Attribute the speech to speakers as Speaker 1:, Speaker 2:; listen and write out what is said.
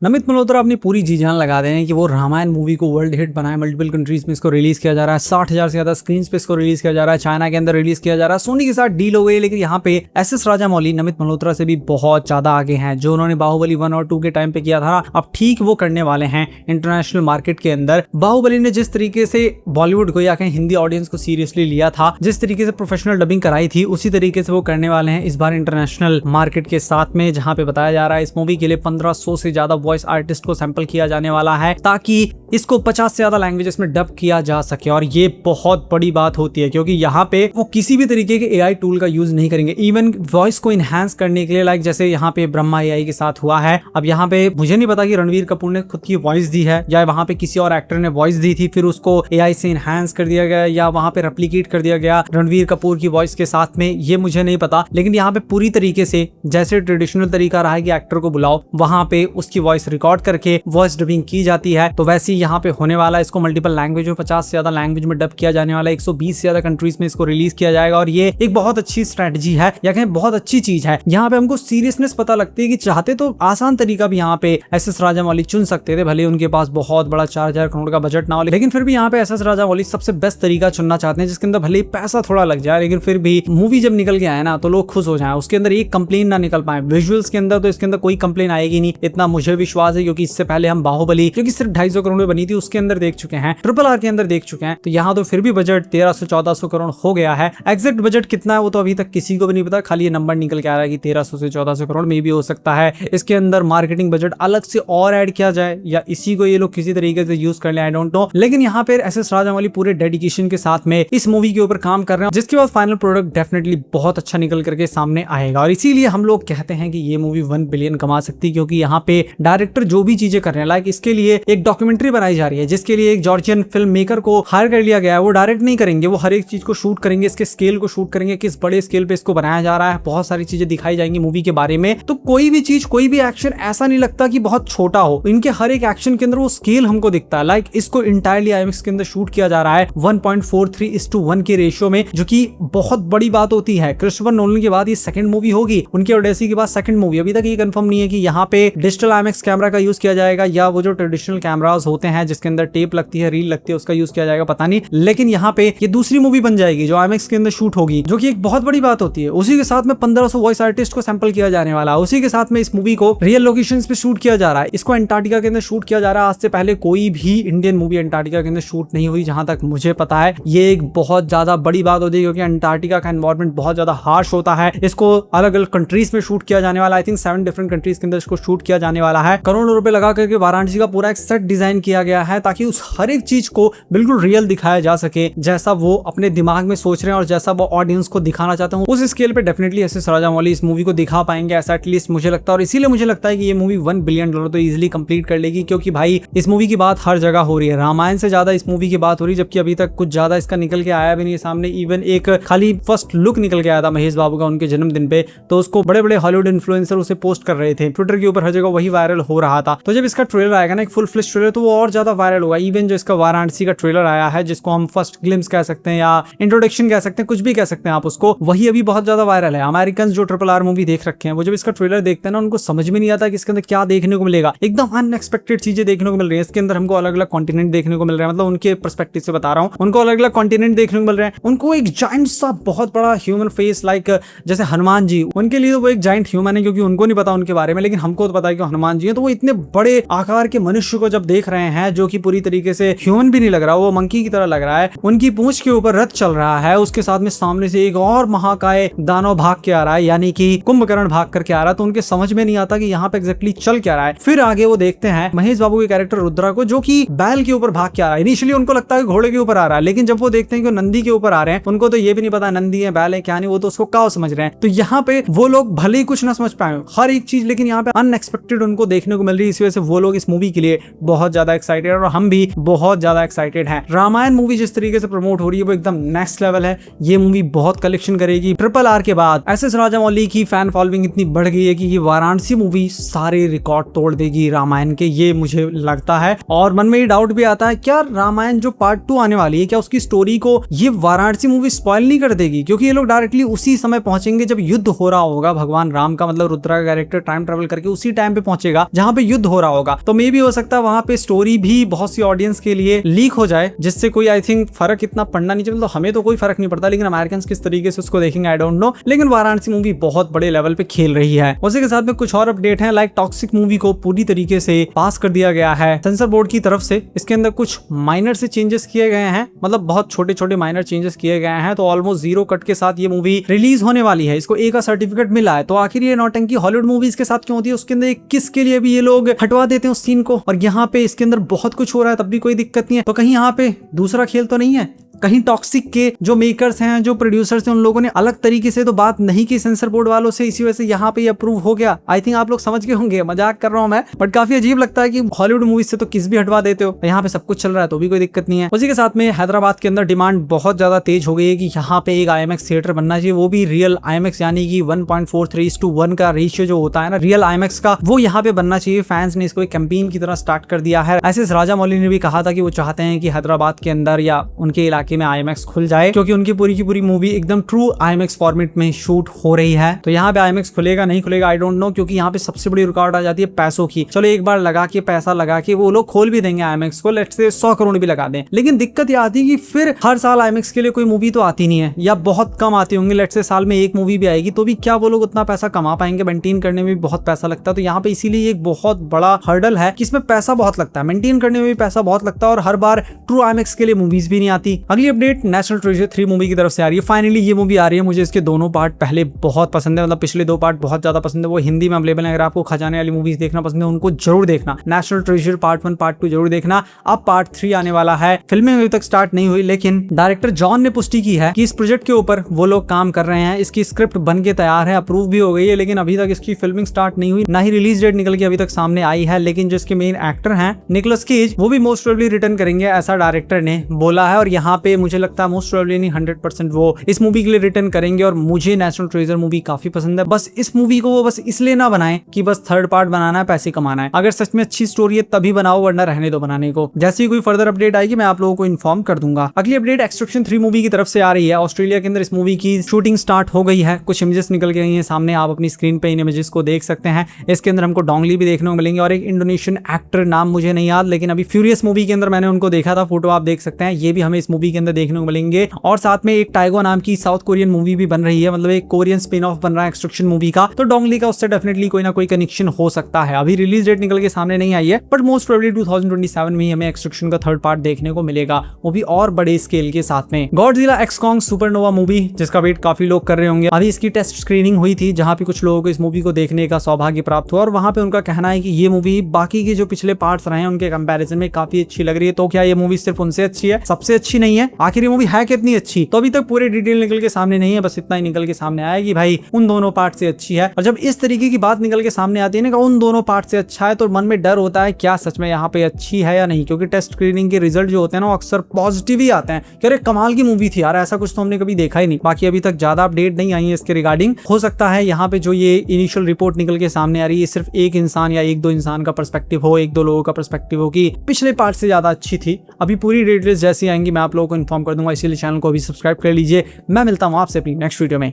Speaker 1: नमित मल्होत्रा अपनी पूरी जी जान लगा रहे हैं कि वो रामायण मूवी को वर्ल्ड हिट बनाए। मल्टीपल कंट्रीज में इसको रिलीज किया जा रहा है, 60,000 से ज्यादा स्क्रीन पे इसको रिलीज किया जा रहा है, चाइना के अंदर रिलीज किया जा रहा है, सोनी के साथ डील हो गई। लेकिन यहाँ पे एस राजामौली नमित मल्होत्रा से भी बहुत ज्यादा आगे हैं। जो उन्होंने बाहुबली 1 और 2 के टाइम पे किया था, अब ठीक वो करने वाले हैं इंटरनेशनल मार्केट के अंदर। बाहुबली ने जिस तरीके से बॉलीवुड को या कहीं हिंदी ऑडियंस को सीरियसली लिया था, जिस तरीके से प्रोफेशनल डबिंग कराई थी, उसी तरीके से वो करने वाले हैं इस बार इंटरनेशनल मार्केट के साथ में। जहां पे बताया जा रहा है इस मूवी के लिए 1500 से ज्यादा वॉइस आर्टिस्ट को सैंपल किया जाने वाला है ताकि इसको 50 से ज्यादा लैंग्वेजेस में डब किया जा सके। और ये बहुत बड़ी बात होती है क्योंकि यहाँ पे वो किसी भी तरीके के एआई टूल का यूज नहीं करेंगे। इवन वॉइस को इनहेंस करने के लिए, लाइक जैसे यहाँ पे ब्रह्मा एआई के साथ हुआ है। अब यहाँ पे मुझे नहीं पता कि रणवीर कपूर ने खुद की वॉइस दी है या वहां पे किसी और एक्टर ने वॉइस दी थी, फिर उसको एआई से इनहेंस कर दिया गया या वहां पे रेप्लिकेट कर दिया गया रणवीर कपूर की वॉइस के साथ में, ये मुझे नहीं पता। लेकिन यहाँ पे पूरी तरीके से जैसे ट्रेडिशनल तरीका रहा है कि एक्टर को बुलाओ, वहां पे उसकी वॉइस रिकॉर्ड करके वॉइस डबिंग की जाती है, तो वैसे ही यहाँ पे होने वाला है। इसको मल्टीपल लैंग्वेज में 50 से ज्यादा लैंग्वेज में डब किया जाने वाला है, 120 से ज्यादा कंट्रीज में इसको रिलीज किया जाएगा। और ये एक बहुत अच्छी स्ट्रेटजी है या कहें बहुत अच्छी चीज है। यहाँ पे हमको सीरियसनेस पता लगती है कि चाहते तो आसान तरीका भी यहाँ पे एस राजामौली चुन सकते थे, भले उनके पास बहुत बड़ा 4,000 करोड़ का बजट ना हो, लेकिन फिर भी यहाँ पे एस राजामौली सबसे बेस्ट तरीका चुनना चाहते हैं जिसके अंदर भले पैसा थोड़ा लग जाए, लेकिन फिर भी मूवी जब निकल के आए ना तो लोग खुश हो जाए, उसके अंदर एक कंप्लेन ना निकल पाए। विजुअल्स के अंदर तो इसके अंदर कोई कंप्लेन आएगी नहीं, इतना मुझे विश्वास है, क्योंकि इससे पहले हम बाहुबली क्योंकि सिर्फ 250 करोड़ में बनी थी उसके अंदर देख चुके हैं, RRR के अंदर देख चुके हैं। तो यहाँ तो फिर भी बजट 1300-1400 करोड़ हो गया है। एग्जैक्ट बजट कितना है वो तो अभी तक किसी को भी नहीं पता, खाली ये नंबर निकल के आ रहा है कि 1300 से 1400 करोड़ में भी हो सकता है। इसके अंदर मार्केटिंग बजट अलग से और ऐड किया जाए या इसी को ये लोग किसी तरीके से यूज कर ले, आई डोंट नो। लेकिन यहाँ पे एस राजामौली पूरे डेडिकेशन के साथ में इस मूवी के ऊपर काम कर रहे हैं, जिसके बाद फाइनल प्रोडक्ट डेफिनेटली बहुत अच्छा निकल करके सामने आएगा। और इसीलिए हम लोग कहते हैं कि ये मूवी 1 बिलियन कमा सकती है, क्योंकि यहाँ पे डायरेक्टर जो भी चीजें कर रहे हैं, लाइक इसके लिए एक डॉक्यूमेंट्री बनाई जा रही है जिसके लिए एक जॉर्जियन फिल्म मेकर को हायर कर लिया गया है। वो डायरेक्ट नहीं करेंगे, वो हर एक चीज को शूट करेंगे, इसके स्केल को शूट करेंगे, किस बड़े स्केल पे इसको बनाया जा रहा है, बहुत सारी चीजें दिखाई जाएंगी मूवी के बारे में। तो कोई भी चीज, कोई भी एक्शन ऐसा नहीं लगता कि बहुत छोटा हो, इनके हर एक एक्शन के अंदर वो स्केल हमको दिखता है। लाइक इसको इंटायरली IMAX के अंदर शूट किया जा रहा है 1.43:1 के रेशियो में, जो कि बहुत बड़ी बात होती है। क्रिस्टोफर नोलन के बाद ये सेकंड मूवी होगी, उनके ओडेसी के बाद सेकंड मूवी। अभी तक ये कंफर्म नहीं है कि यहाँ पे डिजिटल IMAX कैमरा का यूज किया जाएगा या वो जो ट्रेडिशनल कैमरास होते हैं जिसके अंदर टेप लगती है, रील लगती है, उसका यूज किया जाएगा, पता नहीं। लेकिन यहाँ पे ये दूसरी मूवी बन जाएगी जो IMAX के अंदर शूट होगी, जो कि एक बहुत बड़ी बात होती है। उसी के साथ में 1500 वॉइस आर्टिस्ट को सैंपल किया जाने वाला है। उसी के साथ में इस मूवी को रियल लोकेशंस पे शूट किया जा रहा है। इसको अंटार्कटिका के अंदर शूट किया जा रहा है। आज से पहले कोई भी इंडियन मूवी अंटार्कटिका के अंदर शूट नहीं हुई, जहां तक मुझे पता है। ये एक बहुत ज्यादा बड़ी बात होती है क्योंकि अंटार्कटिका का एनवायरमेंट बहुत ज्यादा हार्श होता है। इसको अलग अलग कंट्रीज में शूट किया जाने वाला है। आई थिंक 7 डिफरेंट कंट्रीज के अंदर इसको शूट किया जाने वाला है। करोड़ों रुपए लगा करके वाराणसी का पूरा एक सेट डिजाइन किया गया है ताकि उस हर एक चीज को बिल्कुल रियल दिखाया जा सके, जैसा वो अपने दिमाग में सोच रहे हैं और जैसा वो ऑडियंस को दिखाना चाहते हैं। उस स्केल पे डेफिनेटली एस राजामौली इस मूवी को दिखा पाएंगे, ऐसा एटलीस्ट मुझे लगता है। और इसीलिए मुझे लगता है कि ये मूवी $1 बिलियन तो इजीली कंप्लीट कर लेगी, क्योंकि भाई इस मूवी की बात हर जगह हो रही है। रामायण से ज्यादा इस मूवी की बात हो रही है, जबकि अभी तक कुछ ज्यादा इसका निकल के आया भी नहीं सामने। इवन एक खाली फर्स्ट लुक निकल के आया था महेश बाबू का उनके जन्मदिन पे, तो उसको बड़े बड़े हॉलीवुड इन्फ्लुएंसर उसे पोस्ट कर रहे थे ट्विटर के ऊपर, हर जगह वही वायरल हो रहा था। तो जब इसका ट्रेलर आएगा ना, एक फुल फ्लेश ट्रेलर, तो वो और ज्यादा वायरल होगा। इवन जो इसका वाराणसी का ट्रेलर आया है, जिसको हम फर्स्ट ग्लिम्स कह सकते हैं या इंट्रोडक्शन कह सकते हैं, कुछ भी कह सकते हैं आप उसको, वही अभी बहुत ज्यादा वायरल है। अमेरिकन जो RRR मूवी देख रखे हैं, वो जब इसका ट्रेलर देखते हैं ना, उनको समझ में नहीं आता कि इसके अंदर क्या देखने को मिलेगा। एकदम अनएक्सपेक्टेड चीजें देखने को मिल रही है। इसके अंदर हमको अलग अलग कॉन्टिनेंट देखने को मिल रहा है, मतलब उनके पर्सपेक्टिव से बता रहा हूँ, उनको अलग अलग कॉन्टिनेंट देखने को मिल रहे हैं। उनको एक जाइंट सा बहुत बड़ा ह्यूमन फेस, लाइक जैसे हनुमान जी, उनके लिए तो वो एक जाइंट ह्यूमन है, क्योंकि उनको नहीं पता उनके बारे में, लेकिन हमको तो पता है कि हनुमान जी है। तो वो इतने बड़े आकार के मनुष्य को जब देख रहे हैं, जो कि पूरी तरीके से ह्यूमन भी नहीं लग रहा, वो मंकी की तरह लग रहा है, उनकी पूंछ के ऊपर रथ चल रहा है, उसके साथ में सामने से एक और महाकाय दानव भाग के आ रहा है, यानी कि कुंभकर्ण भाग करके आ रहा है। तो उनके समझ में नहीं आता कि यहाँ पे एग्जैक्टली चल क्या रहा है। फिर आगे वो देखते हैं महेश बाबू के कैरेक्टर रुद्रा को, जो कि बैल के ऊपर भाग के आ रहा है। इनिशियली उनको लगता है घोड़े के ऊपर आ रहा है, लेकिन जब वो देखते हैं कि नंदी के ऊपर आ रहे हैं, उनको तो ये भी नहीं पता नंदी है बैल है क्या नहीं, वो तो उसको काव समझ रहे हैं। तो यहाँ पे वो लोग भले ही कुछ ना समझ पाए हर एक चीज, लेकिन यहाँ पे अनएक्सपेक्टेड उनको देखने को मिल रही है। इस वजह से वो लोग इस मूवी के लिए बहुत ज्यादा एक्साइटेड है और हम भी बहुत ज्यादा एक्साइटेड हैं। रामायण मूवी जिस तरीके से प्रमोट हो रही है वो एकदम नेक्स्ट लेवल है। ये मूवी बहुत कलेक्शन करेगी। RRR के बाद एस राजामौली की फैन फॉलोइंग इतनी बढ़ गई है कि ये वाराणसी मूवी सारे रिकॉर्ड तोड़ देगी रामायण के, ये मुझे लगता है। और मन में ये डाउट भी आता है, क्या रामायण जो पार्ट 2 आने वाली है, क्या उसकी स्टोरी को ये वाराणसी मूवी स्पॉइल नहीं कर देगी? क्योंकि ये लोग डायरेक्टली उसी समय पहुंचेंगे जब युद्ध हो रहा होगा भगवान राम का, मतलब रुद्रा का कैरेक्टर टाइम ट्रेवल करके उसी टाइम पे पहुंचेगा। होगा जहाँ पे युद्ध हो रहा होगा, तो मे भी हो सकता है वहाँ पे स्टोरी भी बहुत सी ऑडियंस के लिए लीक हो जाए, जिससे कोई आई थिंक फर्क इतना पड़ना नहीं चाहिए। तो हमें तो कोई फर्क नहीं पड़ता, लेकिन अमेरिकन किस तरीके से उसको देखेंगे आई डोंट नो। लेकिन वाराणसी मूवी बहुत बड़े लेवल पे खेल रही है। उसी के साथ में कुछ और अपडेट है, लाइक टॉक्सिक मूवी को पूरी तरीके से पास कर दिया गया है सेंसर बोर्ड की तरफ से। इसके अंदर कुछ माइनर से चेंजेस किए गए हैं, मतलब बहुत छोटे छोटे माइनर चेंजेस किए गए हैं, तो ऑलमोस्ट 0 कट के साथ ये मूवी रिलीज होने वाली है। इसको ए का सर्टिफिकेट मिला है। तो आखिर ये नौटंकी हॉलीवुड मूवीज के साथ क्यों होती है, उसके अंदर किस के लिए भी ये लोग हटवा देते हैं उस सीन को, और यहाँ पे इसके अंदर बहुत कुछ हो रहा है तब भी कोई दिक्कत नहीं है। तो कहीं यहाँ पे दूसरा खेल तो नहीं है, कहीं टॉक्सिक के जो मेकर्स हैं, जो प्रोड्यूसर्स हैं, उन लोगों ने अलग तरीके से तो बात नहीं की सेंसर बोर्ड वालों से, इसी वजह से यहाँ पे अप्रूव हो गया। आई थिंक आप लोग समझ गए होंगे, मजाक कर रहा हूँ मैं, बट काफी अजीब लगता है कि हॉलीवुड मूवीज से तो किस भी हटवा देते हो, यहाँ पे सब कुछ चल रहा है तो भी कोई दिक्कत नहीं है। उसी के साथ में हैदराबाद के अंदर डिमांड बहुत ज्यादा तेज हो गई है कि यहाँ पे एक IMAX थिएटर बनना चाहिए, वो भी रियल IMAX, यानी कि 1.43:1 का रेशियो जो होता है ना रियल IMAX का, वो यहाँ पे बनना चाहिए। फैंस ने इसको एक कैंपेन की तरह स्टार्ट कर दिया है। ऐसे राजा मौली ने भी कहा था कि वो चाहते हैं कि हैदराबाद के अंदर या उनके इलाके में IMAX खुल जाए, क्योंकि उनकी पूरी की पूरी मूवी एकदम ट्रू IMAX फॉर्मेट में शूट हो रही है। तो यहाँ पे IMAX खुलेगा नहीं खुलेगा आई डोंट नो, क्योंकि यहाँ पे सबसे बड़ी रुकावट आ जाती है पैसों की। चलो एक बार लगा के पैसा लगा के वो लोग खोल भी देंगे IMAX को, लेट्स से 100 करोड़ भी लगा दें, लेकिन दिक्कत ये आती है कि फिर हर साल IMAX के लिए कोई मूवी तो आती नहीं है, या बहुत कम आती होंगी। लेट्स से साल में एक मूवी भी आएगी, तो भी क्या वो लोग उतना पैसा कमा पाएंगे, मेंटेन करने में भी बहुत पैसा लगता है। तो यहाँ पे इसीलिए एक बहुत बड़ा हर्डल है कि इसमें पैसा बहुत लगता है, मेंटेन करने में भी पैसा बहुत लगता है, और हर बार ट्रू IMAX के लिए मूवीज भी नहीं आती। अगली अपडेट नेशनल ट्रेजर 3 मूवी की तरफ से आ रही है। फाइनली ये मूवी आ रही है। मुझे इसके दोनों पार्ट पहले बहुत पसंद है, मतलब पिछले 2 पार्ट बहुत ज्यादा पसंद है, वो हिंदी में अवेलेबल है। अगर आपको खजाने वाली मूवीज देखना पसंद है उनको जरूर देखना, नेशनल ट्रेजर पार्ट 1 पार्ट 2 जरूर देखना। अब पार्ट 3 आने वाला है। फिल्में अभी तक स्टार्ट नहीं हुई, लेकिन डायरेक्टर जॉन ने पुष्टि की है कि इस प्रोजेक्ट के ऊपर वो लोग काम कर रहे हैं। इसकी स्क्रिप्ट बन के तैयार है, अप्रूव भी हो गई है, लेकिन अभी तक इसकी फिल्मिंग स्टार्ट नहीं हुई, ना ही रिलीज डेट निकल के अभी तक सामने आई है। लेकिन जो इसके मेन एक्टर हैं निकोलस केज, वो भी मोस्ट प्रोबेबली रिटर्न करेंगे, ऐसा डायरेक्टर ने बोला है। और यहाँ पे मुझे लगता है मोस्ट प्रोबेबली नहीं 100% वो इस मूवी के लिए रिटर्न करेंगे। और मुझे नेशनल ट्रेजर मूवी काफी पसंद है। बस इस मूवी को वो बस इसलिए ना बनाएं कि बस 3rd पार्ट बनाना है, पैसे कमाना है। अगर सच में अच्छी स्टोरी है तभी बनाओ, वरना रहने दो बनाने को। जैसे ही कोई फर्दर अपडेट आएगी मैं आप लोगों को इन्फॉर्म कर दूंगा। अगली अपडेट एक्सट्रैक्शन 3 मूवी की तरफ से आ रही है। ऑस्ट्रेलिया के अंदर इस मूवी की शूटिंग स्टार्ट हो गई है। कुछ इमेजेस निकल के गई हैं सामने, आप अपनी स्क्रीन पे इन इमेजेस को देख सकते हैं। इसके अंदर हमको डोंगली भी देखने को मिलेंगे और एक इंडोनेशियन एक्टर, नाम मुझे नहीं याद, लेकिन अभी फ्यूरियस मूवी के अंदर मैंने उनको देखा था, फोटो आप देख सकते हैं। ये भी हमें इस मूवी के अंदर देखने को मिलेंगे। और साथ में एक टाइगो नाम की साउथ कोरियन मूवी भी बन रही है, मतलब एक कोरियन स्पिन ऑफ बन रहा है एक्सट्रैक्शन मूवी का। तो डोंगली का उससे डेफिनेटली कोई ना कोई कनेक्शन हो सकता है। अभी रिलीज डेट निकल के सामने नहीं आई है, बट मोस्ट प्रोबेबली 2027 में ही हमें एक्सट्रैक्शन का 3rd पार्ट देखने को मिलेगा, वो भी और बड़े स्केल के साथ में। Godzilla x Kong supernova movie, जिसका वेट काफी लोग कर रहे होंगे, अभी इसकी टेस्ट स्क्रीनिंग हुई थी, जहां पे कुछ लोगों को इस मूवी को देखने का सौभाग्य प्राप्त हुआ। और वहां पे उनका कहना है कि ये मूवी बाकी के जो पिछले पार्ट्स रहे हैं उनके कंपैरिजन में काफी अच्छी लग रही है। तो क्या ये मूवी सिर्फ उनसे अच्छी है, सबसे अच्छी नहीं है? आखिर ये मूवी है कितनी अच्छी? तो अभी तक पूरे डिटेल निकल के सामने नहीं है, बस इतना ही निकल के सामने आया कि भाई उन दोनों पार्ट से अच्छी है। और जब इस तरीके की बात निकल के सामने आती है ना कि उन दोनों पार्ट से अच्छा है, तो मन में डर होता है क्या सच में यहाँ पे अच्छी है या नहीं, क्योंकि टेस्ट स्क्रीनिंग के रिजल्ट जो होते हैं ना अक्सर पॉजिटिव ही आते हैं कि अरे कमाल की मूवी थी यार, ऐसा कुछ तो हमने कभी देखा ही नहीं। बाकी अभी तक ज्यादा अपडेट नहीं आई है इसके रिगार्डिंग। हो सकता है यहाँ पे जो ये इनिशियल रिपोर्ट निकल के सामने आ रही है सिर्फ एक इंसान या 1-2 इंसान का पर्सपेक्टिव हो, 1-2 लोगों का पर्सपेक्टिव हो कि पिछले पार्ट से ज्यादा अच्छी थी। अभी पूरी डिटेल्स जैसी आएंगी मैं आप लोगों को इन्फॉर्म कर दूंगा, इसीलिए चैनल को अभी सब्सक्राइब कर लीजिए। मैं मिलता हूँ आपसे अपनी नेक्स्ट वीडियो में।